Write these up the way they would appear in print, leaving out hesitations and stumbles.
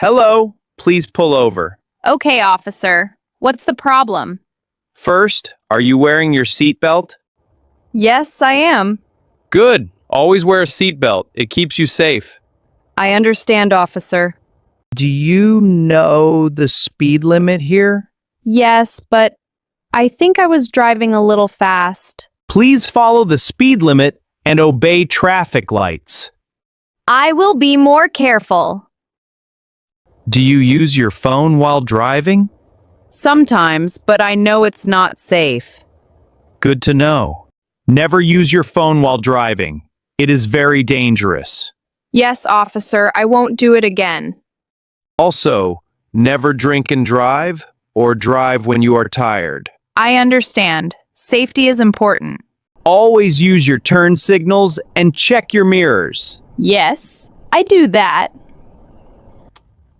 Hello, please pull over. Okay, officer. What's the problem? First, are you wearing your seatbelt? Yes, I am. Good. Always wear a seatbelt. It keeps you safe. I understand, officer. Do you know the speed limit here? Yes, but I think I was driving a little fast. Please follow the speed limit and obey traffic lights. I will be more careful. Do you use your phone while driving? Sometimes, but I know it's not safe. Good to know. Never use your phone while driving. It is very dangerous. Yes, officer, I won't do it again. Also, never drink and drive or drive when you are tired. I understand. Safety is important. Always use your turn signals and check your mirrors. Yes, I do that.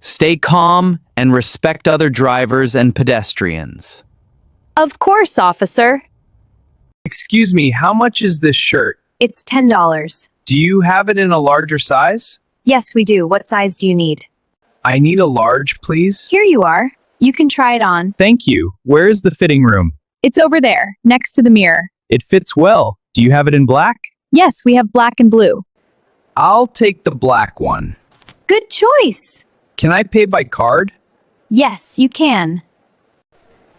Stay calm and respect other drivers and pedestrians. Of course, officer. Excuse me, how much is this shirt? It's $10. Do you have it in a larger size? Yes, we do. What size do you need? I need a large, please. Here you are. You can try it on. Thank you. Where is the fitting room? It's over there, next to the mirror. It fits well. Do you have it in black? Yes, we have black and blue. I'll take the black one. Good choice. Can I pay by card? Yes, you can.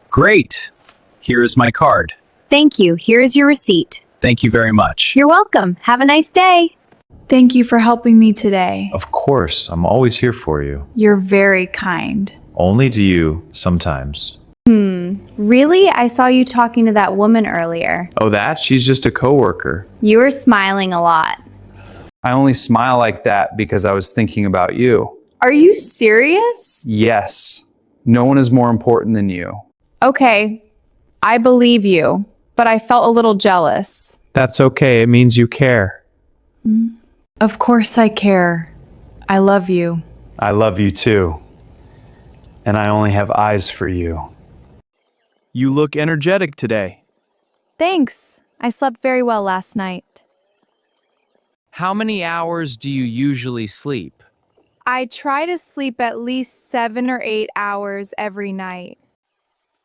Great. Here is my card. Thank you. Here is your receipt. Thank you very much. You're welcome. Have a nice day. Thank you for helping me today. Of course, I'm always here for you. You're very kind. Only to you, sometimes. Really? I saw you talking to that woman earlier. Oh, that? She's just a coworker. You were smiling a lot. I only smile like that because I was thinking about you. Are you serious? Yes. No one is more important than you. Okay, I believe you, but I felt a little jealous. That's okay. It means you care. Of course I care. I love you. I love you too. And I only have eyes for you. You look energetic today. Thanks. I slept very well last night. How many hours do you usually sleep? I try to sleep at least 7 or 8 hours every night.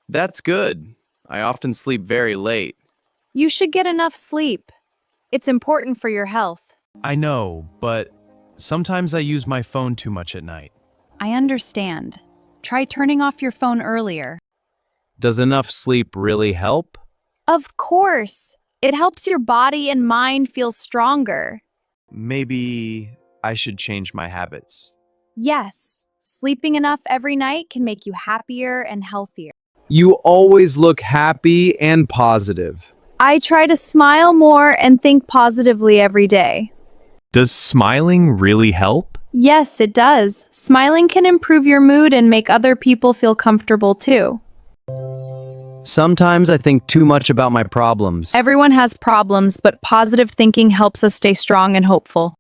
That's good. I often sleep very late. You should get enough sleep. It's important for your health. I know, but sometimes I use my phone too much at night. I understand. Try turning off your phone earlier. Does enough sleep really help? Of course. It helps your body and mind feel stronger. Maybe I should change my habits. Yes, sleeping enough every night can make you happier and healthier. You always look happy and positive. I try to smile more and think positively every day. Does smiling really help? Yes, it does. Smiling can improve your mood and make other people feel comfortable too. Sometimes I think too much about my problems. Everyone has problems, but positive thinking helps us stay strong and hopeful.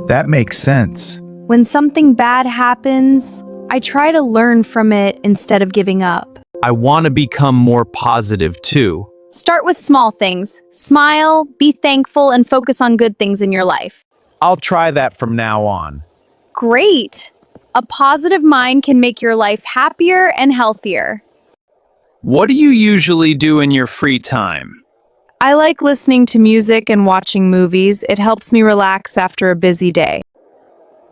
That makes sense. When something bad happens, I try to learn from it instead of giving up. I want to become more positive too. Start with small things. Smile, be thankful, and focus on good things in your life. I'll try that from now on. Great! A positive mind can make your life happier and healthier. What do you usually do in your free time? I like listening to music and watching movies. It helps me relax after a busy day.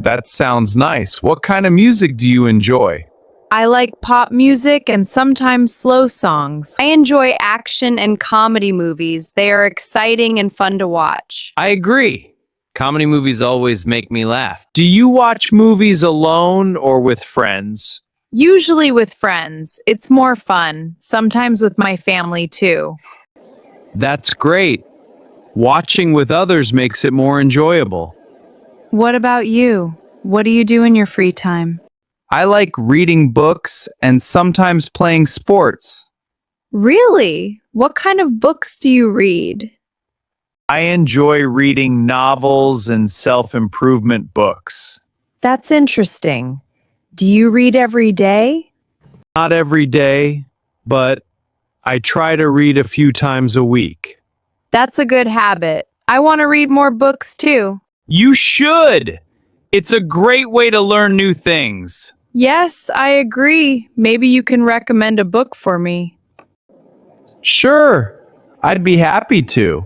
That sounds nice. What kind of music do you enjoy? I like pop music and sometimes slow songs. I enjoy action and comedy movies. They are exciting and fun to watch. I agree. Comedy movies always make me laugh. Do you watch movies alone or with friends? Usually with friends. It's more fun. Sometimes with my family too. That's great. Watching with others makes it more enjoyable. What about you? What do you do in your free time? I like reading books and sometimes playing sports. Really? What kind of books do you read? I enjoy reading novels and self-improvement books. That's interesting. Do you read every day? Not every day, but I try to read a few times a week. That's a good habit. I want to read more books too. You should! It's a great way to learn new things. Yes, I agree. Maybe you can recommend a book for me. Sure, I'd be happy to.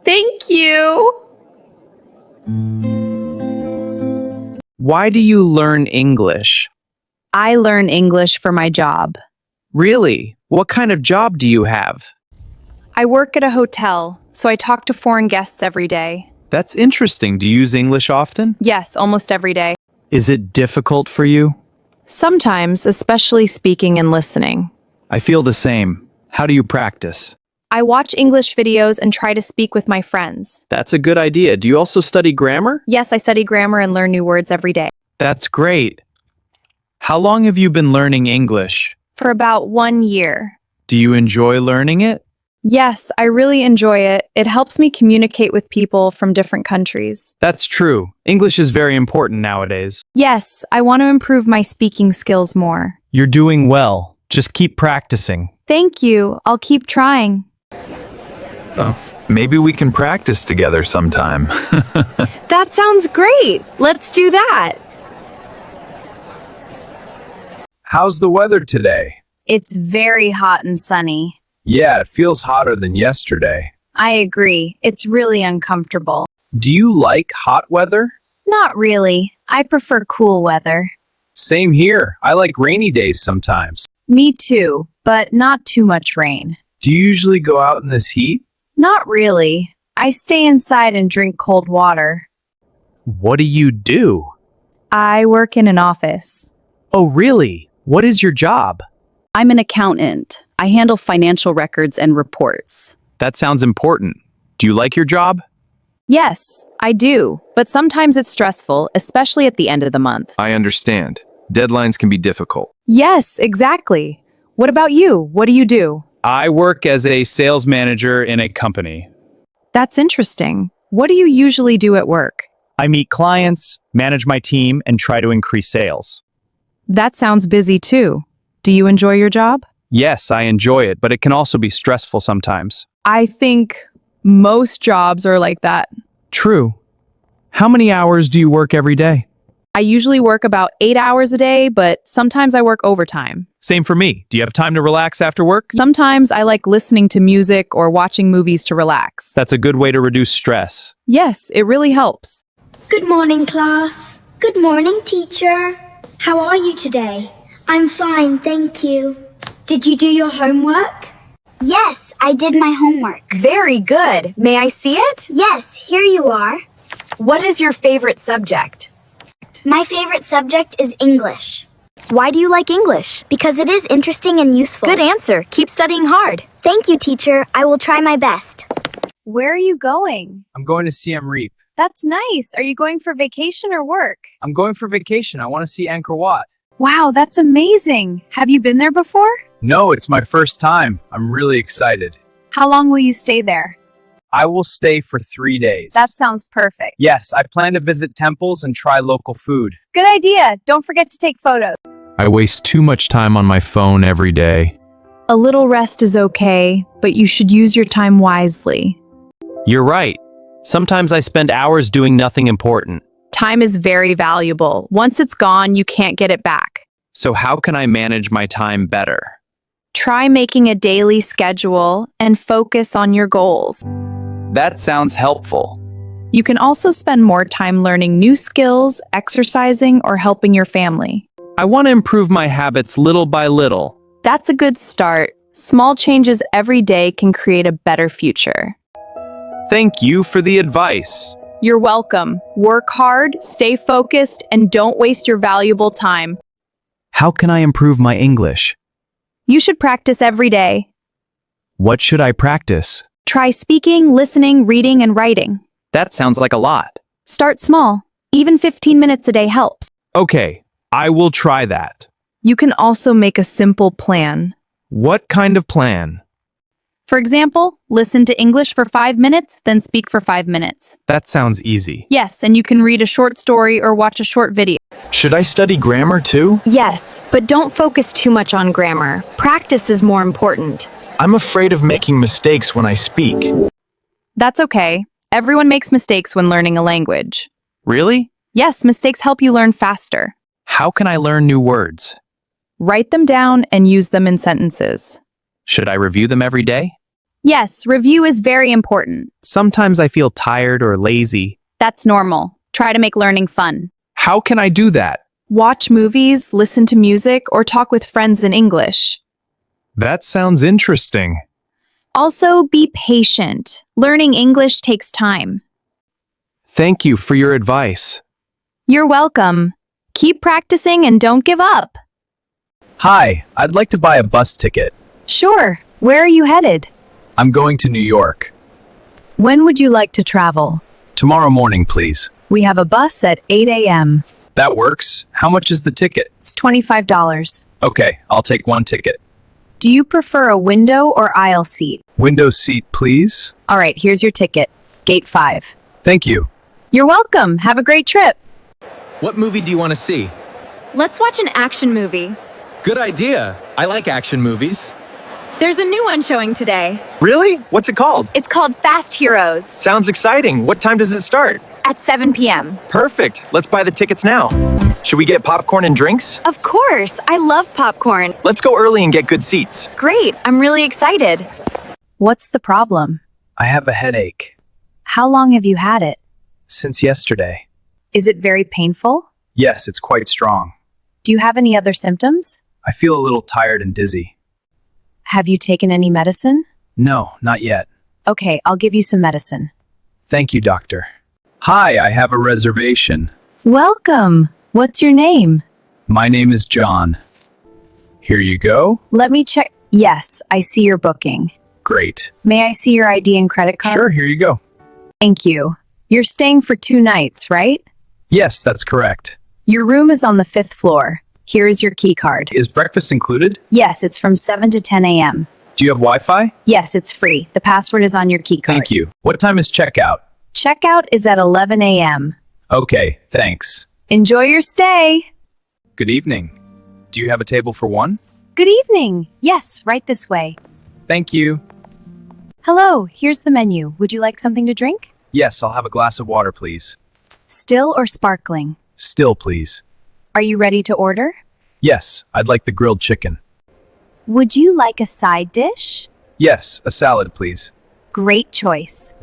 Thank you. Why do you learn English? I learn English for my job. Really? What kind of job do you have? I work at a hotel, so I talk to foreign guests every day. That's interesting. Do you use English often? Yes, almost every day. Is it difficult for you? Sometimes, especially speaking and listening. I feel the same. How do you practice? I watch English videos and try to speak with my friends. That's a good idea. Do you also study grammar? Yes, I study grammar and learn new words every day. That's great. How long have you been learning English? For about 1 year. Do you enjoy learning it? Yes, I really enjoy it. It helps me communicate with people from different countries. That's true. English is very important nowadays. Yes, I want to improve my speaking skills more. You're doing well. Just keep practicing. Thank you. I'll keep trying. Maybe we can practice together sometime. That sounds great. Let's do that. How's the weather today? It's very hot and sunny. Yeah, it feels hotter than yesterday. I agree. It's really uncomfortable. Do you like hot weather? Not really. I prefer cool weather. Same here. I like rainy days sometimes. Me too, but not too much rain. Do you usually go out in this heat? Not really. I stay inside and drink cold water. What do you do? I work in an office. Oh, really? What is your job? I'm an accountant. I handle financial records and reports. That sounds important. Do you like your job? Yes, I do, but sometimes it's stressful, especially at the end of the month. I understand. Deadlines can be difficult. Yes, exactly. What about you? What do you do? I work as a sales manager in a company. That's interesting. What do you usually do at work? I meet clients, manage my team, and try to increase sales. That sounds busy too. Do you enjoy your job? Yes, I enjoy it, but it can also be stressful sometimes. I think most jobs are like that. True. How many hours do you work every day? I usually work about 8 hours a day, but sometimes I work overtime. Same for me. Do you have time to relax after work? Sometimes I like listening to music or watching movies to relax. That's a good way to reduce stress. Yes, it really helps. Good morning, class. Good morning, teacher. How are you today? I'm fine, thank you. Did you do your homework? Yes, I did my homework. Very good. May I see it? Yes, here you are. What is your favorite subject? My favorite subject is English. Why do you like English? Because it is interesting and useful. Good answer. Keep studying hard. Thank you, teacher. I will try my best. Where are you going? I'm going to Siem Reap. That's nice. Are you going for vacation or work? I'm going for vacation. I want to see Angkor Wat. Wow, that's amazing. Have you been there before? No, it's my first time. I'm really excited. How long will you stay there? I will stay for 3 days. That sounds perfect. Yes, I plan to visit temples and try local food. Good idea. Don't forget to take photos. I waste too much time on my phone every day. A little rest is okay, but you should use your time wisely. You're right. Sometimes I spend hours doing nothing important. Time is very valuable. Once it's gone, you can't get it back. So how can I manage my time better? Try making a daily schedule and focus on your goals. That sounds helpful. You can also spend more time learning new skills, exercising, or helping your family. I want to improve my habits little by little. That's a good start. Small changes every day can create a better future. Thank you for the advice. You're welcome. Work hard, stay focused, and don't waste your valuable time. How can I improve my English? You should practice every day. What should I practice? Try speaking, listening, reading, and writing. That sounds like a lot. Start small. Even 15 minutes a day helps. Okay, I will try that. You can also make a simple plan. What kind of plan? For example, listen to English for 5 minutes, then speak for 5 minutes. That sounds easy. Yes, and you can read a short story or watch a short video. Should I study grammar too? Yes, but don't focus too much on grammar. Practice is more important. I'm afraid of making mistakes when I speak. That's okay. Everyone makes mistakes when learning a language. Really? Yes, mistakes help you learn faster. How can I learn new words? Write them down and use them in sentences. Should I review them every day? Yes, review is very important. Sometimes I feel tired or lazy. That's normal. Try to make learning fun. How can I do that? Watch movies, listen to music, or talk with friends in English. That sounds interesting. Also, be patient. Learning English takes time. Thank you for your advice. You're welcome. Keep practicing and don't give up. Hi, I'd like to buy a bus ticket. Sure. Where are you headed? I'm going to New York. When would you like to travel? Tomorrow morning, please. We have a bus at 8 a.m. That works. How much is the ticket? It's $25. Okay, I'll take one ticket. Do you prefer a window or aisle seat? Window seat, please. All right, here's your ticket. Gate 5. Thank you. You're welcome. Have a great trip. What movie do you want to see? Let's watch an action movie. Good idea. I like action movies. There's a new one showing today. Really? What's it called? It's called Fast Heroes. Sounds exciting. What time does it start? At 7 p.m. Perfect. Let's buy the tickets now. Should we get popcorn and drinks? Of course. I love popcorn. Let's go early and get good seats. Great. I'm really excited. What's the problem? I have a headache. How long have you had it? Since yesterday. Is it very painful? Yes, it's quite strong. Do you have any other symptoms? I feel a little tired and dizzy. Have you taken any medicine? No, not yet. Okay, I'll give you some medicine. Thank you, doctor. Hi, I have a reservation. Welcome. What's your name? My name is John. Here you go. Let me check. Yes, I see your booking. Great. May I see your ID and credit card? Sure, here you go. Thank you. You're staying for 2 nights, right? Yes, that's correct. Your room is on the 5th floor. Here is your key card. Is breakfast included? Yes, it's from 7 to 10 a.m. Do you have Wi-Fi? Yes, it's free. The password is on your key card. Thank you. What time is checkout? Checkout is at 11 a.m. Okay, thanks. Enjoy your stay. Good evening. Do you have a table for one? Good evening. Yes, right this way. Thank you. Hello, here's the menu. Would you like something to drink? Yes, I'll have a glass of water, please. Still or sparkling? Still, please. Are you ready to order? Yes, I'd like the grilled chicken. Would you like a side dish? Yes, a salad, please. Great choice.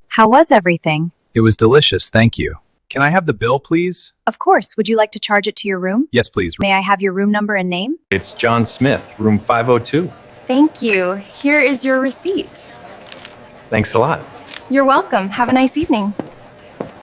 How was everything? It was delicious, thank you. Can I have the bill, please? Of course. Would you like to charge it to your room? Yes, please. May I have your room number and name? It's John Smith, room 502. Thank you. Here is your receipt. Thanks a lot. You're welcome. Have a nice evening.